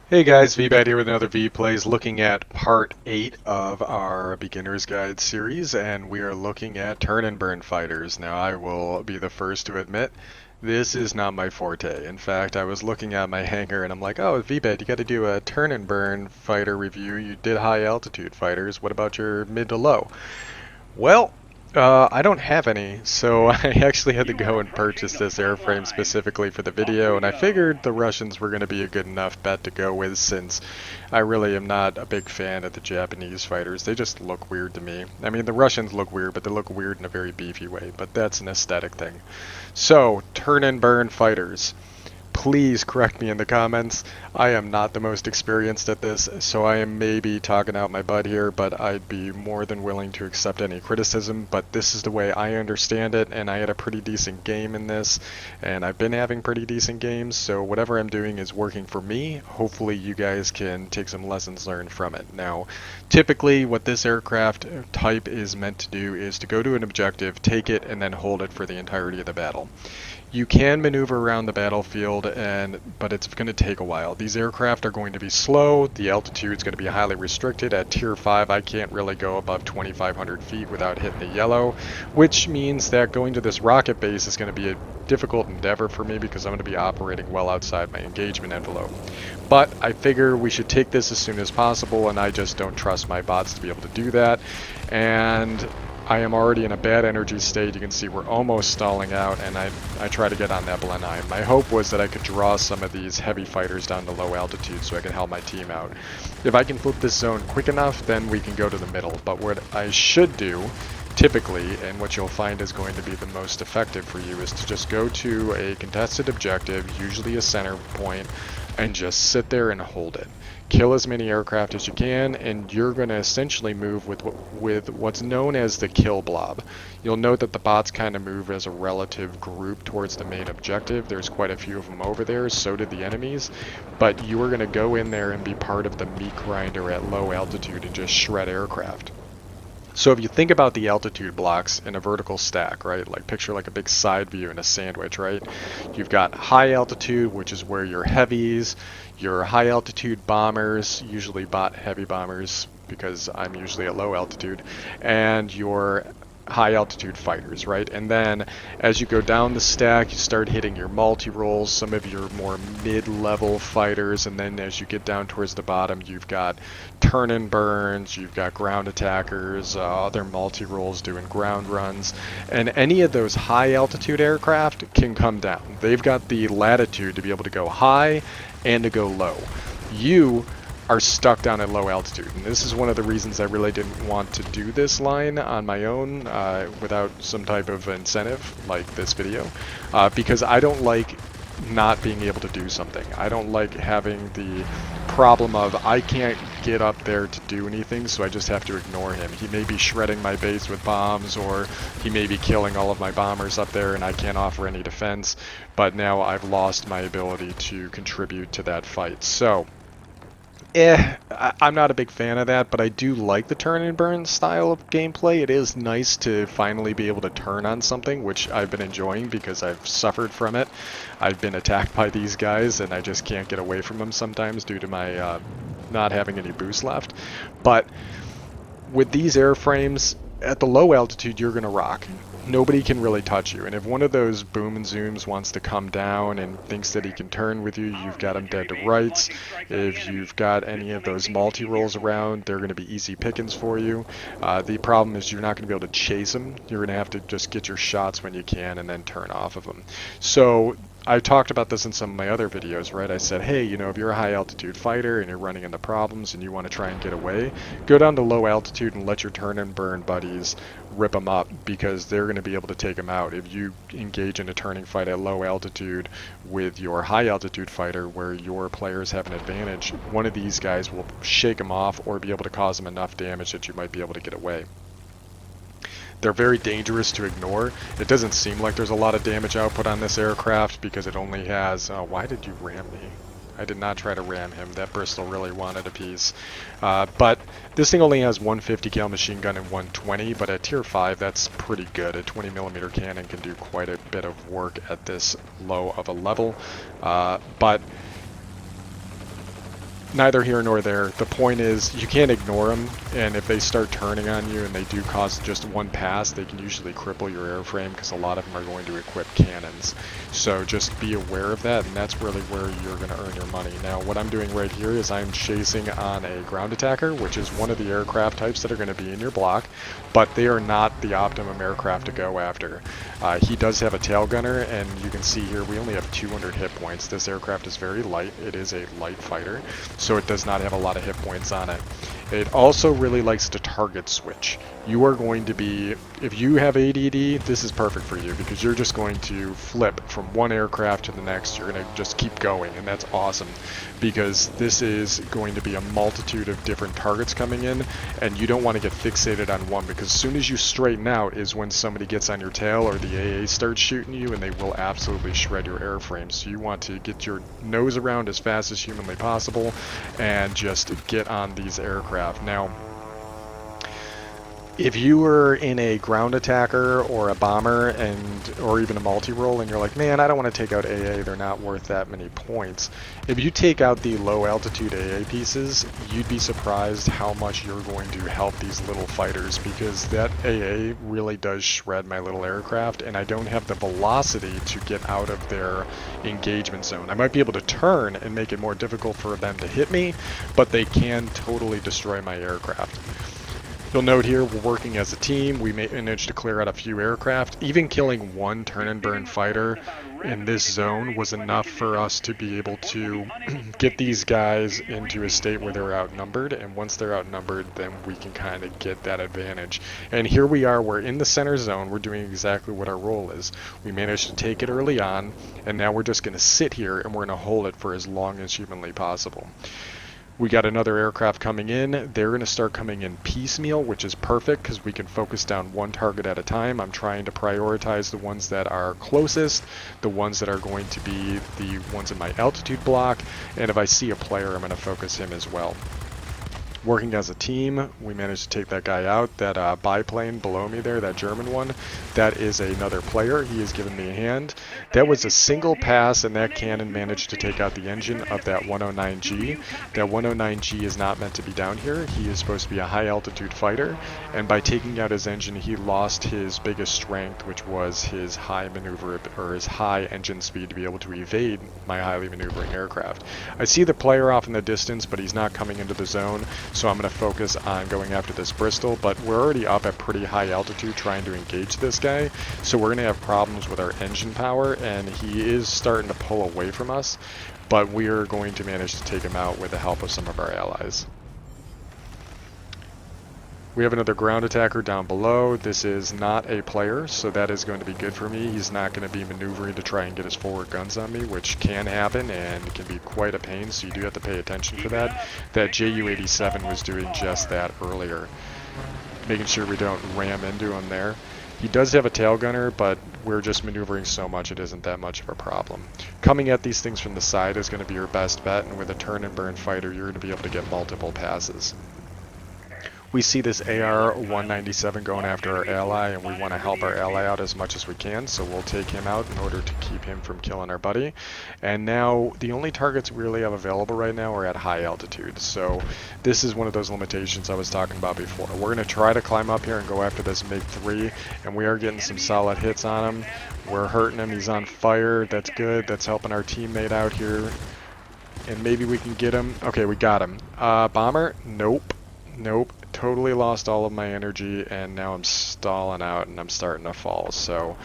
Hey guys, Veebat here with another V Plays, looking at part 8 of our Beginner's Guide series, and we are looking at turn and burn fighters. Now I will be the first to admit, this is not my forte. In fact, I was looking at my hangar and I'm like, oh Veebat, you gotta do a turn and burn fighter review. You did high altitude fighters, what about your mid to low? Well, I don't have any, so I actually had to go and purchase this airframe specifically for the video, and I figured the Russians were going to be a good enough bet to go with since I really am not a big fan of the Japanese fighters. They just look weird to me. I mean, the Russians look weird, but they look weird in a very beefy way, but that's an aesthetic thing. So, turn and burn fighters. Please correct me in the comments. I am not the most experienced at this, so I am maybe talking out my butt here, but I'd be more than willing to accept any criticism. But this is the way I understand it, and I had a pretty decent game in this, and I've been having pretty decent games, so whatever I'm doing is working for me. Hopefully you guys can take some lessons learned from it. Now, typically what this aircraft type is meant to do is to go to an objective, take it, and then hold it for the entirety of the battle. You can maneuver around the battlefield, but it's going to take a while. These aircraft are going to be slow, the altitude is going to be highly restricted. At Tier 5 I can't really go above 2,500 feet without hitting the yellow, which means that going to this rocket base is going to be a difficult endeavor for me because I'm going to be operating well outside my engagement envelope. But I figure we should take this as soon as possible, and I just don't trust my bots to be able to do that. And I am already in a bad energy state. You can see we're almost stalling out, and I try to get on that Blenheim. My hope was that I could draw some of these heavy fighters down to low altitude so I can help my team out. If I can flip this zone quick enough, then we can go to the middle. But what I should do, typically, and what you'll find is going to be the most effective for you, is to just go to a contested objective, usually a center point, and just sit there and hold it. Kill as many aircraft as you can, and you're going to essentially move with what's known as the kill blob. You'll note that the bots kind of move as a relative group towards the main objective. There's quite a few of them over there, so did the enemies, but you are going to go in there and be part of the meat grinder at low altitude and just shred aircraft. So if you think about the altitude blocks in a vertical stack, right, like picture like a big side view in a sandwich, right? You've got high altitude, which is where your heavies, your high altitude bombers, usually bot heavy bombers because I'm usually at low altitude, and your high altitude fighters, right? And then as you go down the stack, you start hitting your multi-rolls, some of your more mid-level fighters, and then as you get down towards the bottom, you've got turn and burns, you've got ground attackers, other multi-rolls doing ground runs, and any of those high altitude aircraft can come down. They've got the latitude to be able to go high and to go low. You are stuck down at low altitude, and this is one of the reasons I really didn't want to do this line on my own without some type of incentive like this video, because I don't like not being able to do something. I don't like having the problem of I can't get up there to do anything, so I just have to ignore him. He may be shredding my base with bombs, or he may be killing all of my bombers up there and I can't offer any defense, but now I've lost my ability to contribute to that fight. So I'm not a big fan of that, but I do like the turn and burn style of gameplay. It is nice to finally be able to turn on something, which I've been enjoying because I've suffered from it. I've been attacked by these guys and I just can't get away from them sometimes due to my not having any boost left. But with these airframes, at the low altitude, you're going to rock. Nobody can really touch you, and if one of those boom and zooms wants to come down and thinks that he can turn with you, you've got him dead to rights. If you've got any of those multi-rolls around, they're going to be easy pickings for you. The problem is you're not going to be able to chase them. You're going to have to just get your shots when you can and then turn off of them. So I talked about this in some of my other videos, right? I said, hey, you know, if you're a high altitude fighter and you're running into problems and you want to try and get away, go down to low altitude and let your turn and burn buddies rip them up, because they're going to be able to take them out. If you engage in a turning fight at low altitude with your high altitude fighter where your players have an advantage, one of these guys will shake them off or be able to cause them enough damage that you might be able to get away. They're very dangerous to ignore. It doesn't seem like there's a lot of damage output on this aircraft because it only has... why did you ram me? I did not try to ram him. That Bristol really wanted a piece. But this thing only has 150 cal machine gun and 120, but at tier 5 that's pretty good. A 20mm cannon can do quite a bit of work at this low of a level. But neither here nor there. The point is, you can't ignore them, and if they start turning on you and they do cause just one pass, they can usually cripple your airframe because a lot of them are going to equip cannons. So just be aware of that, and that's really where you're going to earn your money. Now, what I'm doing right here is I'm chasing on a ground attacker, which is one of the aircraft types that are going to be in your block, but they are not the optimum aircraft to go after. He does have a tail gunner, and you can see here we only have 200 hit points. This aircraft is very light. It is a light fighter, so it does not have a lot of hit points on it. It also really likes to target switch. You are going to be, if you have ADD, this is perfect for you because you're just going to flip from one aircraft to the next. You're going to just keep going, and that's awesome because this is going to be a multitude of different targets coming in, and you don't want to get fixated on one because as soon as you straighten out is when somebody gets on your tail or the AA starts shooting you, and they will absolutely shred your airframe. So you want to get your nose around as fast as humanly possible and just get on these aircraft. Now, if you were in a ground attacker or a bomber or even a multi-role and you're like, man, I don't want to take out AA, they're not worth that many points. If you take out the low altitude AA pieces, you'd be surprised how much you're going to help these little fighters because that AA really does shred my little aircraft, and I don't have the velocity to get out of their engagement zone. I might be able to turn and make it more difficult for them to hit me, but they can totally destroy my aircraft. You'll note here we're working as a team. We managed to clear out a few aircraft. Even killing one turn and burn fighter in this zone was enough for us to be able to get these guys into a state where they're outnumbered, and once they're outnumbered, then we can kind of get that advantage. And here we are, we're in the center zone, we're doing exactly what our role is. We managed to take it early on, and now we're just going to sit here and we're going to hold it for as long as humanly possible. We got another aircraft coming in. They're going to start coming in piecemeal, which is perfect because we can focus down one target at a time. I'm trying to prioritize the ones that are closest, the ones that are going to be the ones in my altitude block, and if I see a player, I'm going to focus him as well. Working as a team, we managed to take that guy out. That biplane below me there, that German one, that is another player. He has given me a hand. That was a single pass, and that cannon managed to take out the engine of that 109G. That 109G is not meant to be down here. He is supposed to be a high altitude fighter, and by taking out his engine, he lost his biggest strength, which was his high maneuver or his high engine speed to be able to evade my highly maneuvering aircraft. I see the player off in the distance, but he's not coming into the zone. So I'm going to focus on going after this Bristol, but we're already up at pretty high altitude trying to engage this guy, so we're going to have problems with our engine power, and he is starting to pull away from us, but we are going to manage to take him out with the help of some of our allies. We have another ground attacker down below. This is not a player, so that is going to be good for me. He's not going to be maneuvering to try and get his forward guns on me, which can happen and can be quite a pain, so you do have to pay attention for that. That JU-87 was doing just that earlier, making sure we don't ram into him there. He does have a tail gunner, but we're just maneuvering so much it isn't that much of a problem. Coming at these things from the side is going to be your best bet, and with a turn and burn fighter, you're going to be able to get multiple passes. We see this AR-197 going after our ally, and we want to help our ally out as much as we can, so we'll take him out in order to keep him from killing our buddy. And now the only targets we really have available right now are at high altitude, so this is one of those limitations I was talking about before. We're going to try to climb up here and go after this MiG-3, and we are getting some solid hits on him. We're hurting him. He's on fire. That's good. That's helping our teammate out here, and maybe we can get him. Okay, we got him. Bomber? Nope. Nope, totally lost all of my energy, and now I'm stalling out and I'm starting to fall. So,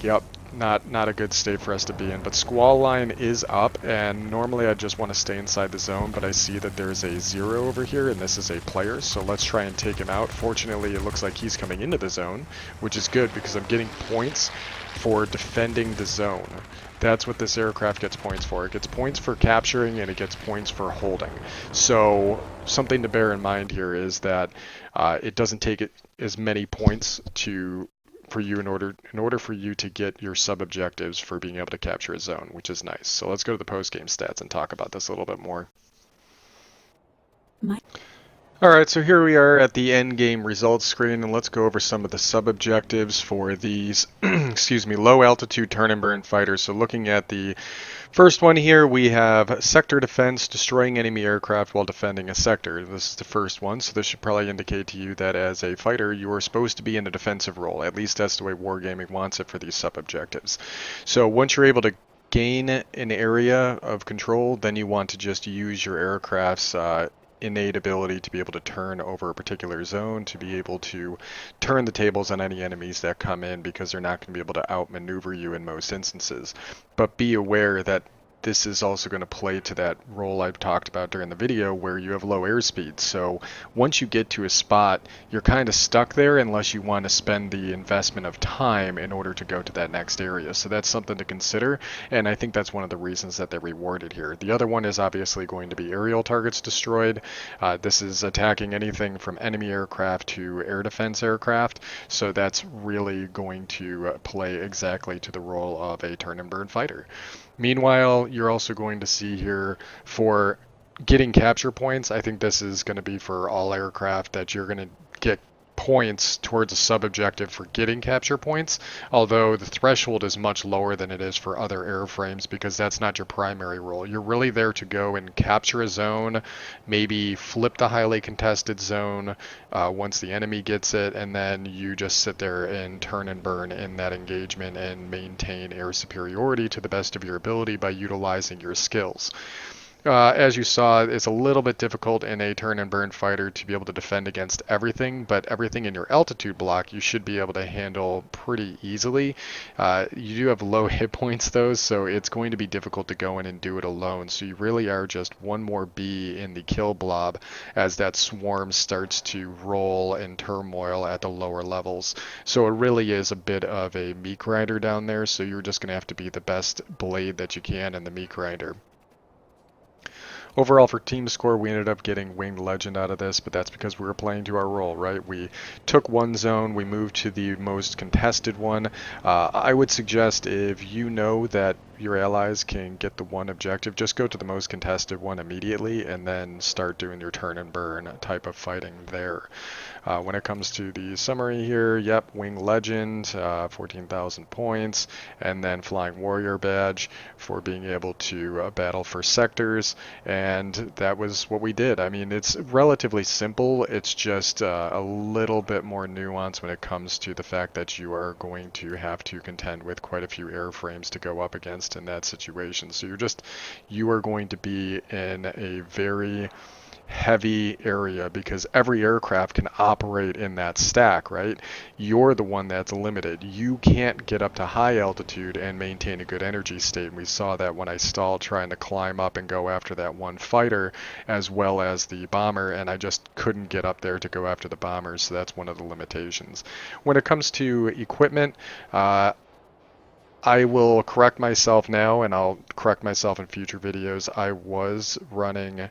yep, not a good state for us to be in. But squall line is up, and normally I just want to stay inside the zone, but I see that there's a 0 over here, and this is a player, so let's try and take him out. Fortunately, it looks like he's coming into the zone, which is good because I'm getting points for defending the zone. That's what this aircraft gets points for. It gets points for capturing, and it gets points for holding. So something to bear in mind here is that it doesn't take it as many points for you in order for you to get your sub objectives for being able to capture a zone, which is nice. So let's go to the post game stats and talk about this a little bit more. Alright, so here we are at the end game results screen, and let's go over some of the sub-objectives for these, excuse me, low altitude turn and burn fighters. So looking at the first one here, we have sector defense, destroying enemy aircraft while defending a sector. This is the first one, so this should probably indicate to you that as a fighter, you are supposed to be in a defensive role. At least that's the way Wargaming wants it for these sub-objectives. So once you're able to gain an area of control, then you want to just use your aircraft's innate ability to be able to turn over a particular zone, to be able to turn the tables on any enemies that come in, because they're not going to be able to outmaneuver you in most instances. But be aware that this is also going to play to that role I've talked about during the video where you have low airspeed. So once you get to a spot, you're kind of stuck there unless you want to spend the investment of time in order to go to that next area. So that's something to consider, and I think that's one of the reasons that they rewarded here. The other one is obviously going to be aerial targets destroyed. This is attacking anything from enemy aircraft to air defense aircraft, so that's really going to play exactly to the role of a turn and burn fighter. Meanwhile, you're also going to see here for getting capture points. I think this is going to be for all aircraft that you're going to get points towards a sub-objective for getting capture points, although the threshold is much lower than it is for other airframes because that's not your primary role. You're really there to go and capture a zone, maybe flip the highly contested zone once the enemy gets it, and then you just sit there and turn and burn in that engagement and maintain air superiority to the best of your ability by utilizing your skills. As you saw, it's a little bit difficult in a turn and burn fighter to be able to defend against everything, but everything in your altitude block you should be able to handle pretty easily. You do have low hit points though, so it's going to be difficult to go in and do it alone. So you really are just one more bee in the kill blob as that swarm starts to roll in turmoil at the lower levels. So it really is a bit of a meat grinder down there, so you're just going to have to be the best blade that you can in the meat grinder. Overall, for team score, we ended up getting Winged Legend out of this, but that's because we were playing to our role, right? We took one zone, we moved to the most contested one. I would suggest if you know that your allies can get the one objective, just go to the most contested one immediately and then start doing your turn and burn type of fighting there. When it comes to the summary here, yep, Winged Legend, 14,000 points, and then Flying Warrior badge for being able to battle for sectors, and that was what we did. I mean, it's relatively simple, it's just a little bit more nuanced when it comes to the fact that you are going to have to contend with quite a few airframes to go up against in that situation. So you are going to be in a very heavy area because every aircraft can operate in that stack, right? You're the one that's limited. You can't get up to high altitude and maintain a good energy state. And we saw that when I stalled trying to climb up and go after that one fighter as well as the bomber, and I just couldn't get up there to go after the bombers, so that's one of the limitations. When it comes to equipment, I will correct myself now, and I'll correct myself in future videos. I was running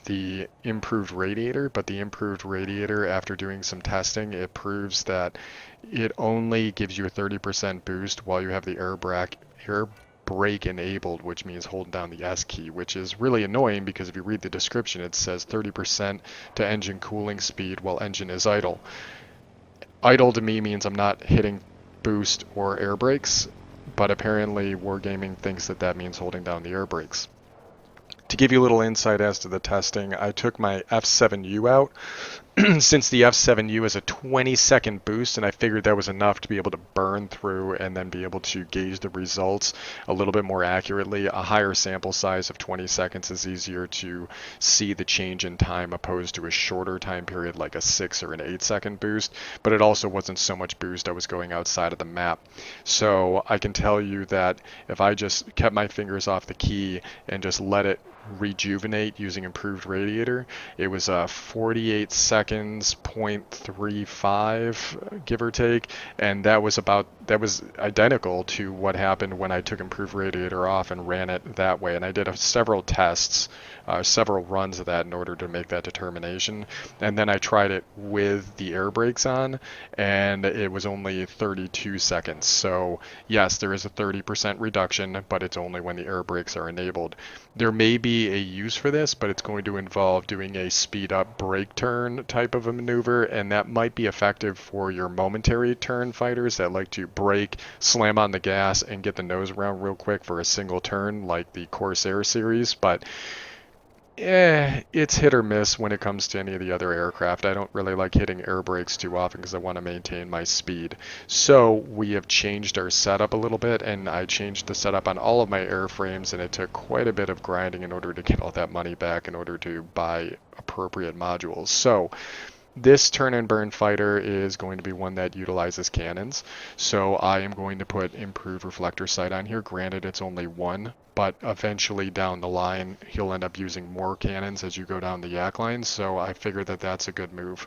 the improved radiator, but the improved radiator, after doing some testing, it proves that it only gives you a 30% boost while you have the air brake enabled, which means holding down the S key, which is really annoying because if you read the description, it says 30% to engine cooling speed while engine is idle. Idle to me means I'm not hitting boost or air brakes, but apparently Wargaming thinks that that means holding down the air brakes. To give you a little insight as to the testing, I took my F7U out since the F7U is a 20-second boost, and I figured that was enough to be able to burn through and then be able to gauge the results a little bit more accurately. A higher sample size of 20 seconds is easier to see the change in time opposed to a shorter time period like a 6 or an 8-second boost, but it also wasn't so much boost I was going outside of the map. So I can tell you that if I just kept my fingers off the key and just let it rejuvenate using improved radiator, it was 48 seconds, 0.35 give or take, and that was about that was identical to what happened when I took improved radiator off and ran it that way. And I did several tests, several runs of that in order to make that determination. And then I tried it with the air brakes on, and it was only 32 seconds. So yes, there is a 30% reduction, but it's only when the air brakes are enabled. There may be a use for this, but it's going to involve doing a speed up brake turn type of a maneuver, and that might be effective for your momentary turn fighters that like to brake, slam on the gas, and get the nose around real quick for a single turn like the Corsair series, but it's hit or miss when it comes to any of the other aircraft. I don't really like hitting air brakes too often because I want to maintain my speed. So we have changed our setup a little bit, and I changed the setup on all of my airframes, and it took quite a bit of grinding in order to get all that money back in order to buy appropriate modules. So this turn and burn fighter is going to be one that utilizes cannons. So I am going to put improved reflector sight on here. Granted, it's only one, but eventually down the line, he'll end up using more cannons as you go down the yak line. So I figure that that's a good move.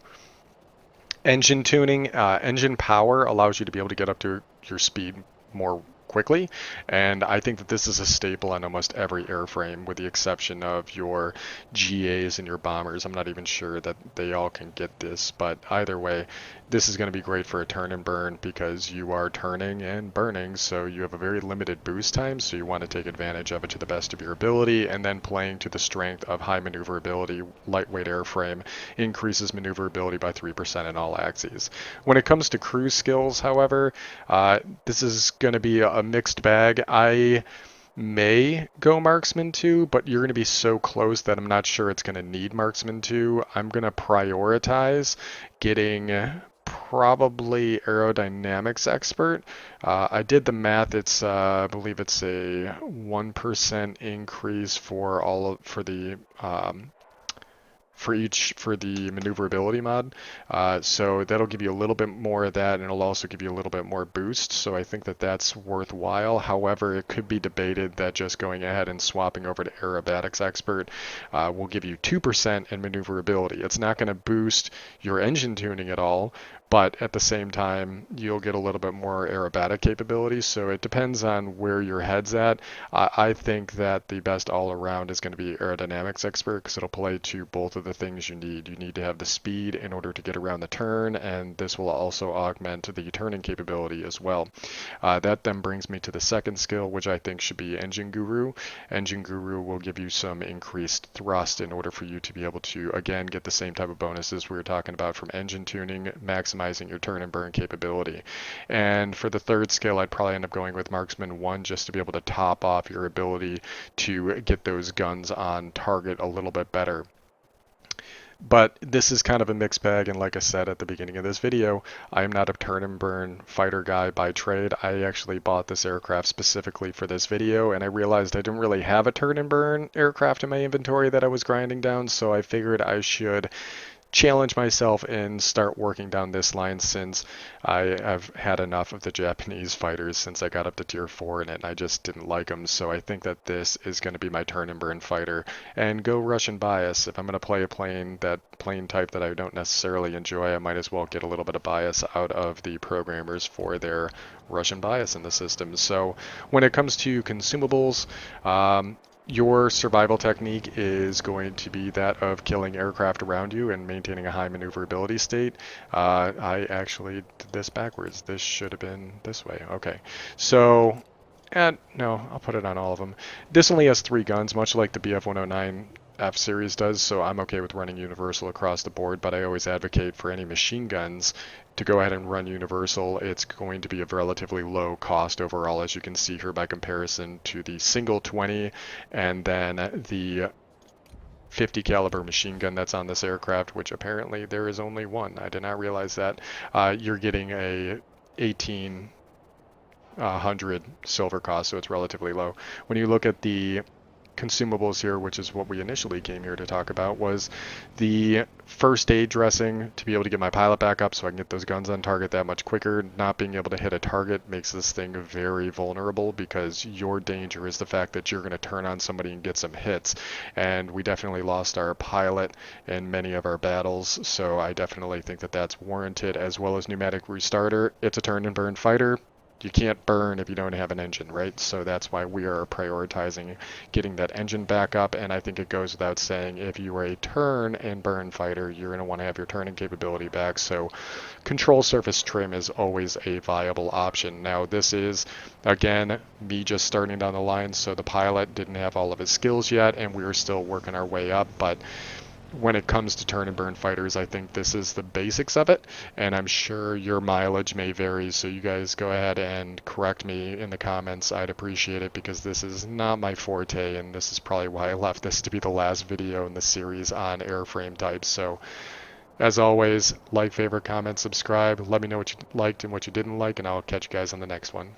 Engine tuning, engine power allows you to be able to get up to your speed more quickly, and I think that this is a staple on almost every airframe with the exception of your GAs and your bombers. I'm not even sure that they all can get this, but either way, this is going to be great for a turn and burn because you are turning and burning, so you have a very limited boost time, so you want to take advantage of it to the best of your ability, and then playing to the strength of high maneuverability. Lightweight airframe increases maneuverability by 3% in all axes. When it comes to cruise skills, however, this is going to be a mixed bag. I may go Marksman 2, but you're going to be so close that I'm not sure it's going to need Marksman 2. I'm going to prioritize getting probably aerodynamics expert. I did the math. It's I believe it's a 1% increase for the maneuverability mod. So that'll give you a little bit more of that, and it'll also give you a little bit more boost. So I think that that's worthwhile. However, it could be debated that just going ahead and swapping over to aerobatics expert will give you 2% in maneuverability. It's not going to boost your engine tuning at all, but at the same time, you'll get a little bit more aerobatic capability. So it depends on where your head's at. I think that the best all around is going to be aerodynamics expert because it'll play to both of the things you need. You need to have the speed in order to get around the turn, and this will also augment the turning capability as well. That then brings me to the second skill, which I think should be Engine Guru. Engine Guru will give you some increased thrust in order for you to be able to, again, get the same type of bonuses we were talking about from engine tuning, maximizing your turn and burn capability. And for the third skill, I'd probably end up going with Marksman 1 just to be able to top off your ability to get those guns on target a little bit better. But this is kind of a mixed bag, and like I said at the beginning of this video, I am not a turn and burn fighter guy by trade. I actually bought this aircraft specifically for this video, and I realized I didn't really have a turn and burn aircraft in my inventory that I was grinding down, so I figured I should challenge myself and start working down this line since I have had enough of the Japanese fighters since I got up to tier 4 in it, and I just didn't like them. So I think that this is going to be my turn and burn fighter, and go Russian bias. If I'm going to play a plane type that I don't necessarily enjoy, I might as well get a little bit of bias out of the programmers for their Russian bias in the system. So when it comes to consumables, your survival technique is going to be that of killing aircraft around you and maintaining a high maneuverability state. I actually did this backwards. This should have been this way. Okay. So, no, I'll put it on all of them. This only has 3 guns, much like the BF-109 F series does, so I'm okay with running universal across the board, but I always advocate for any machine guns to go ahead and run universal. It's going to be a relatively low cost overall, as you can see here by comparison to the single 20 and then the 50 caliber machine gun that's on this aircraft, which apparently there is only one. I did not realize that. You're getting a 1800 silver cost, so it's relatively low. When you look at the consumables here, which is what we initially came here to talk about, was the first aid dressing to be able to get my pilot back up so I can get those guns on target that much quicker. Not being able to hit a target makes this thing very vulnerable because your danger is the fact that you're going to turn on somebody and get some hits, and we definitely lost our pilot in many of our battles, so I definitely think that that's warranted, as well as pneumatic restarter. It's a turn and burn fighter. you can't burn if you don't have an engine, right? So that's why we are prioritizing getting that engine back up. And I think it goes without saying, if you are a turn and burn fighter, you're going to want to have your turning capability back. So control surface trim is always a viable option. Now this is, again, me just starting down the line, so the pilot didn't have all of his skills yet, and we were still working our way up. But when it comes to turn and burn fighters, I think this is the basics of it, and I'm sure your mileage may vary, so you guys go ahead and correct me in the comments. I'd appreciate it, because this is not my forte, and this is probably why I left this to be the last video in the series on airframe types. So as always, like, favorite, comment, subscribe, let me know what you liked and what you didn't like, and I'll catch you guys on the next one.